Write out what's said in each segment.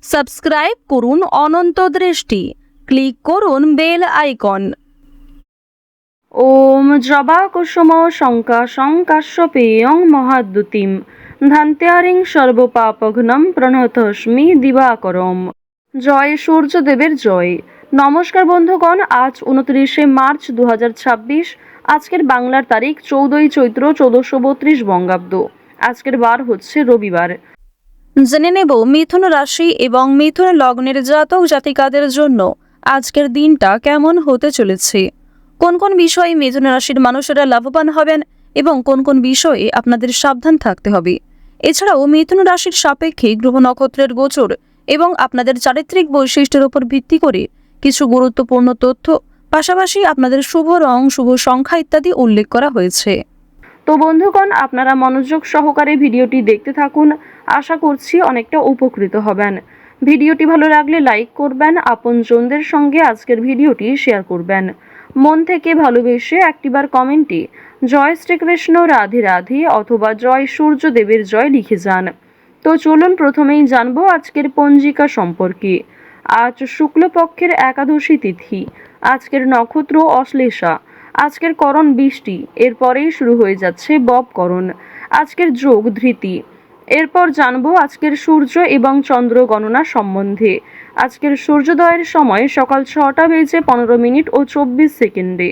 Subscribe করুন অনন্ত দৃষ্টি, click করুন বেল আইকন। ওম জবা কুসুম শঙ্কা শঙ্কাশ্যপেয়ং মহাদ্যুতিম ধান্ত্যারিং সর্বপাপঘ্নম প্রণতস্মি দিবাকরম। জয় সূর্যদেবের জয়। নমস্কার বন্ধুগণ, আজ 29শে মার্চ 2026। আজকের বাংলার তারিখ 14ই চৈত্র 1432 বঙ্গাব্দ। আজকের বার হচ্ছে রবিবার। জেনে নেব মিথুন রাশি এবং মিথুন লগ্নের জাতক জাতিকাদের জন্য আজকের দিনটা কেমন হতে চলেছে, কোন কোন বিষয়ে মিথুন রাশির মানুষেরা লাভবান হবেন এবং কোন কোন বিষয়ে আপনাদের সাবধান থাকতে হবে। এছাড়াও মিথুন রাশির সাপেক্ষে গ্রহ নক্ষত্রের গোচর এবং আপনাদের চারিত্রিক বৈশিষ্ট্যের উপর ভিত্তি করে কিছু গুরুত্বপূর্ণ তথ্য, পাশাপাশি আপনাদের শুভ রং, শুভ সংখ্যা ইত্যাদি উল্লেখ করা হয়েছে। তো বন্ধুগণ, আপনারা মনোযোগ সহকারে ভিডিওটি দেখতে থাকুন। আশা করছি অনেকটা উপকৃত হবেন। ভিডিওটি ভালো লাগলে লাইক করবেন, আপনজনদের সঙ্গে আজকের ভিডিওটি শেয়ার করবেন। মন থেকে ভালোবেসে একটিবার কমেন্টে জয় শ্রীকৃষ্ণ, রাধে রাধে অথবা জয় সূর্যদেবের জয় লিখে যান। তো চলুন প্রথমেই জানবো আজকের পঞ্জিকা সম্পর্কে। আজ শুক্লপক্ষের একাদশী তিথি। আজকের নক্ষত্র অশ্লেষা। আজকের করণ বৃষ্টি, এরপরেই শুরু হয়ে যাচ্ছে ববকরণ। আজকের যোগ ধৃতি। এরপর জানবো আজকের সূর্য এবং চন্দ্র গণনা সম্বন্ধে। আজকের সূর্যোদয়ের সময় সকাল 6টা বেজে 15 মিনিট ও 24 সেকেন্ডে।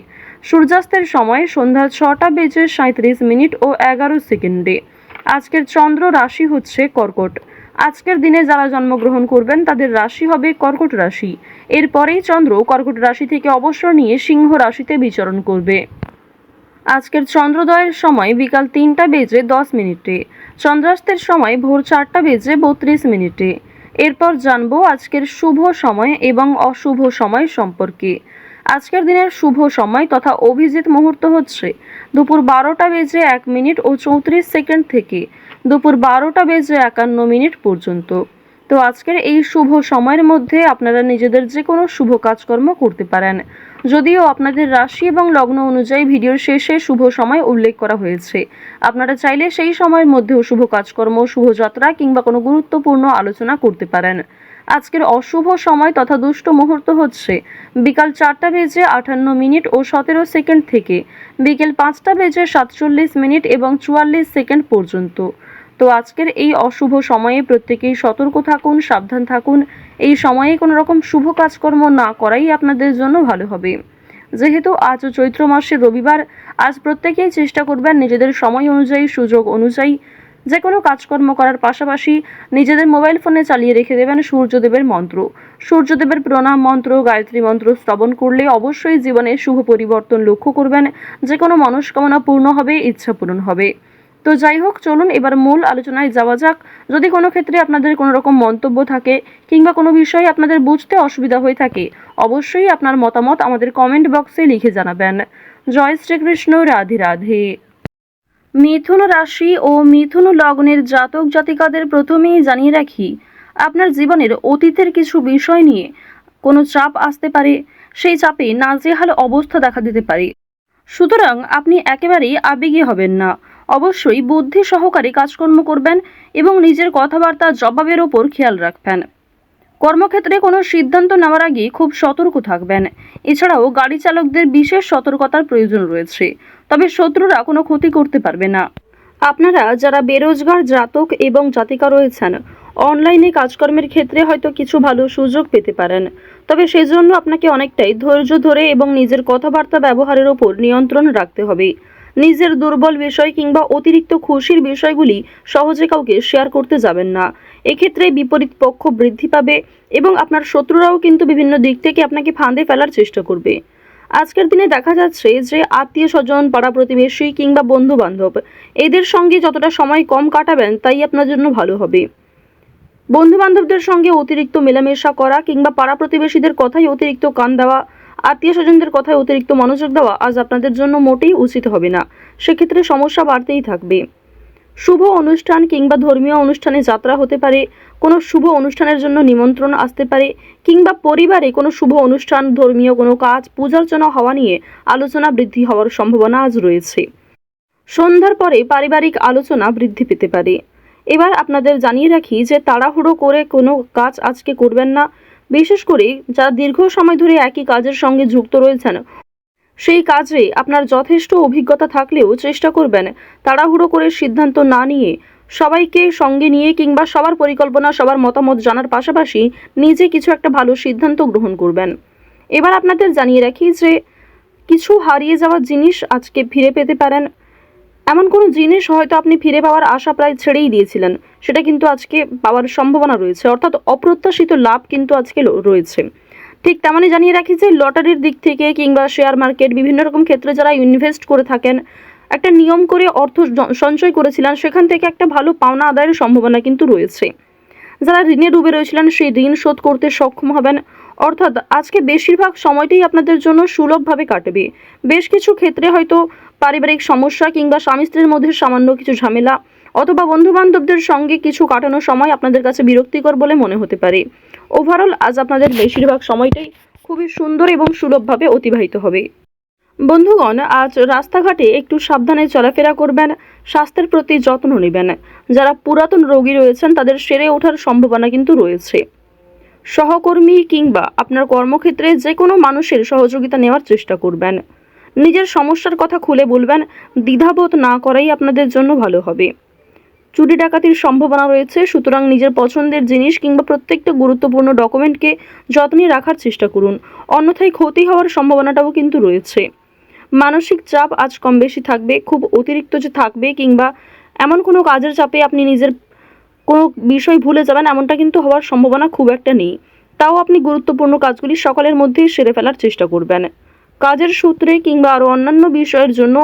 সূর্যাস্তের সময় সন্ধ্যা 6টা বেজে 37 মিনিট ও 11 সেকেন্ডে। আজকের চন্দ্র রাশি হচ্ছে কর্কট। আজকের দিনে যারা জন্মগ্রহণ করবেন তাদের রাশি হবে কর্কট রাশি। এরপরেই চন্দ্র কর্কট রাশি থেকে অবসর নিয়ে সিংহ রাশিতে বিচরণ করবে। আজকের চন্দ্রোদয়ের সময় বিকাল 3টা বেজে 10 মিনিটে। চন্দ্রাস্তের সময় ভোর 4টা বেজে 32 মিনিটে। এরপর জানবো আজকের শুভ সময় এবং অশুভ সময় সম্পর্কে। আজকের দিনের শুভ সময় তথা অভিজিৎ মুহূর্ত হচ্ছে দুপুর 12টা বেজে 1 মিনিট ও 34 সেকেন্ড থেকে দুপুর 12টা বেজে 51 মিনিট পর্যন্ত। তো আজকের এই শুভ সময়ের মধ্যে আপনারা নিজেদের যে কোনো শুভ কাজকর্ম করতে পারেন। যদিও আপনাদের রাশি এবং লগ্ন অনুযায়ী ভিডিওর শেষে শুভ সময় উল্লেখ করা হয়েছে, আপনারা চাইলে সেই সময়ের মধ্যেও শুভ কাজকর্ম, শুভযাত্রা কিংবা কোনো গুরুত্বপূর্ণ আলোচনা করতে পারেন। আজকের অশুভ সময় তথা দুষ্ট মুহূর্ত হচ্ছে বিকাল 4টা বেজে 58 মিনিট ও 17 সেকেন্ড থেকে বিকেল 5টা বেজে 47 মিনিট এবং 44 সেকেন্ড পর্যন্ত। তো আজকের এই অশুভ সময়ে প্রত্যেকেই সতর্ক থাকুন, সাবধান থাকুন। এই সময়ে কোনো রকম শুভ কাজকর্ম না করাই আপনাদের জন্য ভালো হবে। যেহেতু আজ চৈত্র মাসের রবিবার, আজ প্রত্যেকেই চেষ্টা করবেন নিজেদের সময় অনুযায়ী, সুযোগ অনুযায়ী যে কোনো কাজকর্ম করার পাশাপাশি নিজেদের মোবাইল ফোনে চালিয়ে রেখে দেবেন সূর্যদেবের মন্ত্র। সূর্যদেবের প্রণাম মন্ত্র, গায়ত্রী মন্ত্র শ্রবণ করলে অবশ্যই জীবনে শুভ পরিবর্তন লক্ষ্য করবেন। যে কোনো মনস্কামনা পূর্ণ হবে, ইচ্ছা পূরণ হবে। তো যাই হোক, চলুন এবার মূল আলোচনায় যাওয়া যাক। যদি কোনো ক্ষেত্রে আপনাদের কোনো রকম মন্তব্য থাকে কিংবা কোনো বিষয়ে আপনাদের বুঝতে অসুবিধা হয়ে থাকে, অবশ্যই আপনার মতামত আমাদের কমেন্ট বক্সে লিখে জানাবেন। জয় শ্রীকৃষ্ণ, রাধে রাধে। মিথুন রাশি ও মিথুন লগ্নের জাতক জাতিকাদের প্রথমেই জানিয়ে রাখি, আপনার জীবনের অতীতের কিছু বিষয় নিয়ে কোনো চাপ আসতে পারে। সেই চাপে নাজেহাল অবস্থা দেখা দিতে পারে। সুতরাং আপনি একেবারেই আবেগী হবেন না। অবশ্যই বুদ্ধি সহকারে কাজকর্ম করবেন এবং নিজের কথাবার্তা জবাবের ওপর খেয়াল রাখবেন। কর্মক্ষেত্রে কোনো সিদ্ধান্ত নেওয়ার আগে খুব সতর্ক থাকবেন। এছাড়াও গাড়ি চালকদের বিশেষ সতর্কতার প্রয়োজন রয়েছে, তবে শত্রুরা কোনো ক্ষতি করতে পারবে না। আপনারা যারা বেরোজগার জাতক এবং জাতিকা রয়েছেন, অনলাইনে কাজকর্মের ক্ষেত্রে হয়তো কিছু ভালো সুযোগ পেতে পারেন, তবে সেজন্য আপনাকে অনেকটাই ধৈর্য ধরে এবং নিজের কথাবার্তা ব্যবহারের ওপর নিয়ন্ত্রণ রাখতে হবে। নিজের দুর্বল বিষয় কিংবা অতিরিক্ত খুশির বিষয়গুলি সহজে কাউকে শেয়ার করতে যাবেন না। এক্ষেত্রে বিপরীত পক্ষ বৃদ্ধি পাবে এবং আপনার শত্রুরাও কিন্তু বিভিন্ন দিক থেকে আপনাকে ফাঁদে ফেলার চেষ্টা করবে। আজকের দিনে দেখা যাচ্ছে যে আত্মীয় স্বজন, পাড়া প্রতিবেশী কিংবা বন্ধু বান্ধব এদের সঙ্গে যতটা সময় কম কাটাবেন তাই আপনার জন্য ভালো হবে। বন্ধু বান্ধবদের সঙ্গে অতিরিক্ত মেলামেশা করা কিংবা পাড়া প্রতিবেশীদের কথায় অতিরিক্ত কান দেওয়া, আত্মীয় স্বজনদের কথায় অতিরিক্ত মনোযোগ দেওয়া আজ আপনাদের জন্য মোটেই উচিত হবে না। সেক্ষেত্রে সমস্যা বাড়তেই থাকবে। শুভ অনুষ্ঠান কিংবা ধর্মীয় অনুষ্ঠানে যাত্রা হতে পারে, কোনো শুভ অনুষ্ঠানের জন্য নিমন্ত্রণ আসতে পারে কিংবা পরিবারে কোনো শুভ অনুষ্ঠান, ধর্মীয় কোনো কাজ, পূজার্চনা হওয়া নিয়ে আলোচনা বৃদ্ধি হওয়ার সম্ভাবনা আজ রয়েছে। সন্ধ্যার পরে পারিবারিক আলোচনা বৃদ্ধি পেতে পারে। এবার আপনাদের জানিয়ে রাখি যে তাড়াহুড়ো করে কোনো কাজ আজকে করবেন না। বিশেষ করে যারা দীর্ঘ সময় ধরে একই কাজের সঙ্গে যুক্ত রয়েছেন, সেই কাজে আপনার যথেষ্ট অভিজ্ঞতা থাকলেও চেষ্টা করবেন তাড়াহুড়ো করে সিদ্ধান্ত না নিয়ে সবাইকে সঙ্গে নিয়ে কিংবা সবার পরিকল্পনা, সবার মতামত জানার পাশাপাশি নিজে কিছু একটা ভালো সিদ্ধান্ত গ্রহণ করবেন। এবার আপনাদের জানিয়ে রাখি যে কিছু হারিয়ে যাওয়া জিনিস আজকে ফিরে পেতে পারেন। এমন কোনো জিনিস হয়তো আপনি ফিরে পাওয়ার আশা প্রায় ছেড়েই দিয়েছিলেন, সেটা কিন্তু আজকে পাওয়ার সম্ভাবনা রয়েছে, অর্থাৎ অপ্রত্যাশিত লাভ কিন্তু আজকে রয়েছে। ঠিক তেমনই জানিয়ে রাখি যে লটারির দিক থেকে কিংবা শেয়ার মার্কেট বিভিন্ন রকম ক্ষেত্রে যারা ইনভেস্ট করে থাকেন, একটা নিয়ম করে অর্থ সঞ্চয় করেছিলেন, সেখান থেকে একটা ভালো পাওনা আদায়ের সম্ভাবনা কিন্তু রয়েছে। যারা ঋণে ডুবে রয়েছিলেন সেই ঋণ শোধ করতে সক্ষম হবেন। অর্থাৎ আজকে বেশিরভাগ সময়টাই আপনাদের জন্য সুলভভাবে কাটবে। বেশ কিছু ক্ষেত্রে হয়তো পারিবারিক সমস্যা কিংবা স্বামী স্ত্রীর মধ্যে সামান্য কিছু ঝামেলা অথবা বন্ধু বান্ধবদের সঙ্গে কিছু কাটানোর সময় আপনাদের কাছে বিরক্তিকর বলে মনে হতে পারে। ওভারঅল আজ আপনাদের বেশিরভাগ সময়টাই খুবই সুন্দর এবং সুলভভাবে অতিবাহিত হবে। বন্ধুগণ, আজ রাস্তাঘাটে একটু সাবধানে চলাফেরা করবেন, স্বাস্থ্যের প্রতি যত্ন নেবেন। যারা পুরাতন রোগী রয়েছেন তাদের সেরে ওঠার সম্ভাবনা কিন্তু রয়েছে। সহকর্মী কিংবা আপনার কর্মক্ষেত্রে যে কোনো মানুষের সহযোগিতা নেওয়ার চেষ্টা করবেন। নিজের সমস্যার কথা খুলে বলবেন, দ্বিধাবোধ না করাই আপনাদের জন্য ভালো হবে। চুরি ডাকাতির সম্ভাবনা রয়েছে, সুতরাং নিজের পছন্দের জিনিস কিংবা প্রত্যেকটা গুরুত্বপূর্ণ ডকুমেন্টকে যত্নে রাখার চেষ্টা করুন, অন্যথায় ক্ষতি হওয়ার সম্ভাবনাটাও কিন্তু রয়েছে। মানসিক চাপ আজ কম বেশি থাকবে, খুব অতিরিক্ত যে থাকবে কিংবা এমন কোনো কাজের চাপে আপনি নিজের কোনো বিষয় ভুলে যাবেন এমনটা কিন্তু হওয়ার সম্ভাবনা খুব একটা নেই। তাও আপনি গুরুত্বপূর্ণ কাজগুলি সকালের মধ্যেই সেরে ফেলার চেষ্টা করবেন। কাজের সূত্রে কিংবা আরও অন্যান্য বিষয়ের জন্য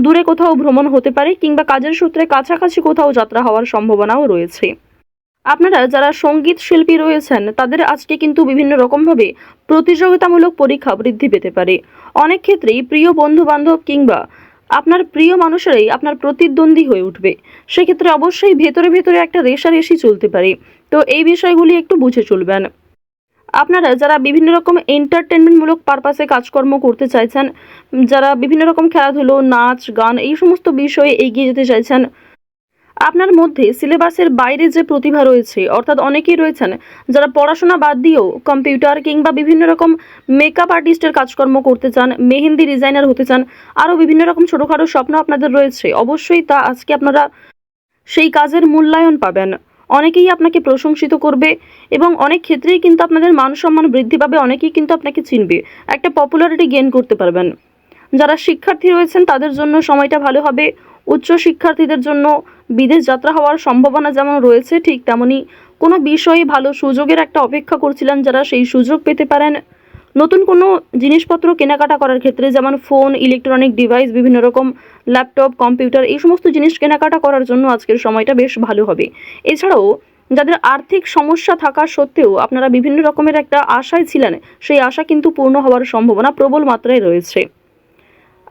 দূরে কোথাও ভ্রমণ হতে পারে কিংবা কাজের সূত্রে কাছাকাছি কোথাও যাত্রা হওয়ার সম্ভাবনাও রয়েছে। আপনারা যারা সঙ্গীত শিল্পী রয়েছেন তাদের আজকে কিন্তু বিভিন্ন রকমভাবে প্রতিযোগিতামূলক পরীক্ষা বৃদ্ধি পেতে পারে। অনেক ক্ষেত্রেই প্রিয় বন্ধু বান্ধব কিংবা আপনার প্রিয় মানুষেরাই আপনার প্রতিদ্বন্দ্বী হয়ে উঠবে। সেক্ষেত্রে অবশ্যই ভেতরে ভেতরে একটা রেষারেষি চলতে পারে, তো এই বিষয়গুলি একটু বুঝে চলবেন। আপনারা যারা বিভিন্ন রকম এন্টারটেনমেন্টমূলক পারপাসে কাজকর্ম করতে চাইছেন, যারা বিভিন্ন রকম খেলাধুলো, নাচ, গান এই সমস্ত বিষয়ে এগিয়ে যেতে চাইছেন, আপনার মধ্যে সিলেবাসের বাইরে যে প্রতিভা রয়েছে, অর্থাৎ অনেকেই রয়েছেন যারা পড়াশোনা বাদ দিয়েও কম্পিউটার কিংবা বিভিন্ন রকম মেকআপ আর্টিস্টের কাজকর্ম করতে চান, মেহেন্দি ডিজাইনার হতে চান, আরও বিভিন্ন রকম ছোটোখাটো স্বপ্ন আপনাদের রয়েছে, অবশ্যই তা আজকে আপনারা সেই কাজের মূল্যায়ন পাবেন। অনেকেই আপনাকে প্রশংসিত করবে এবং অনেক ক্ষেত্রেই কিন্তু আপনাদের মান সম্মান বৃদ্ধি পাবে, অনেকেই কিন্তু আপনাকে চিনবে, একটা পপুলারিটি গেইন করতে পারবেন। যারা শিক্ষার্থী রয়েছেন তাদের জন্য সময়টা ভালো হবে। উচ্চ শিক্ষার্থীদের জন্য বিদেশ যাত্রা হওয়ার সম্ভাবনা যেমন রয়েছে, ঠিক তেমনি কোনো বিষয়ে ভালো সুযোগের একটা অপেক্ষা করছিলেন যারা, সেই সুযোগ পেতে পারেন। নতুন কোনো জিনিসপত্র কেনাকাটা করার ক্ষেত্রে যেমন ফোন, ইলেকট্রনিক ডিভাইস, বিভিন্ন রকম ল্যাপটপ, কম্পিউটার এই সমস্ত জিনিস কেনাকাটা করার জন্য আজকের সময়টা বেশ ভালো হবে। এছাড়াও যাদের আর্থিক সমস্যা থাকা সত্ত্বেও আপনারা বিভিন্ন রকমের একটা আশায় ছিলেন, সেই আশা কিন্তু পূর্ণ হওয়ার সম্ভাবনা প্রবল মাত্রায় রয়েছে।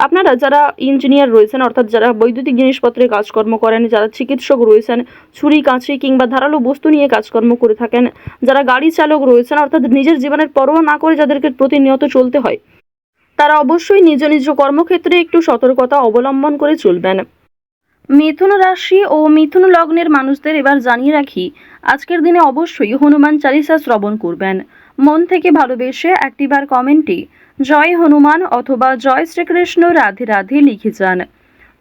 আপনারা যারা ইঞ্জিনিয়ার রয়েছেন, অর্থাৎ যারা বৈদ্যুতিক জিনিসপত্রে কাজকর্ম করেন, যারা চিকিৎসক রয়েছেন, ছুরি কাঁচি কিংবা ধারালো বস্তু নিয়ে কাজকর্ম করে থাকেন, যারা গাড়ি চালক রয়েছেন, অর্থাৎ নিজের জীবনের পরোয়া না করে যাদেরকে প্রতিনিয়ত চলতে হয়, তারা অবশ্যই নিজ নিজ কর্মক্ষেত্রে একটু সতর্কতা অবলম্বন করে চলবেন। মিথুন রাশি ও মিথুন লগ্নের মানুষদের এবার জানিয়ে রাখি, আজকের দিনে অবশ্যই হনুমান চালিসা শ্রবণ করবেন। মন থেকে ভালোবেসে একটিবার কমেন্টে জয় হনুমান অথবা জয় শ্রীকৃষ্ণ রাধে রাধে লিখে যান।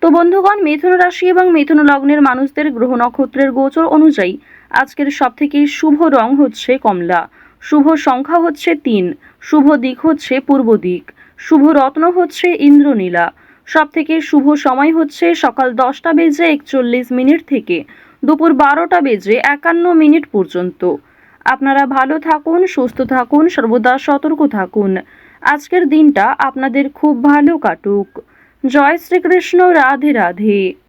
তো বন্ধুগণ, মিথুন রাশি এবং মিথুন লগ্নের মানুষদের গ্রহ নক্ষত্রের গোচর অনুযায়ী আজকের সবথেকে শুভ রং হচ্ছে কমলা, শুভ সংখ্যা হচ্ছে 3, শুভ দিক হচ্ছে পূর্ব দিক, শুভ রত্ন হচ্ছে ইন্দ্রনীলা, সবথেকে শুভ সময় হচ্ছে সকাল 10টা বেজে 41 মিনিট থেকে দুপুর 12টা বেজে 51 মিনিট পর্যন্ত। আপনারা ভালো থাকুন, সুস্থ থাকুন, সর্বদা সতর্ক থাকুন। আজকের দিনটা আপনাদের খুব ভালো কাটুক। জয় শ্রীকৃষ্ণ, রাধে রাধে।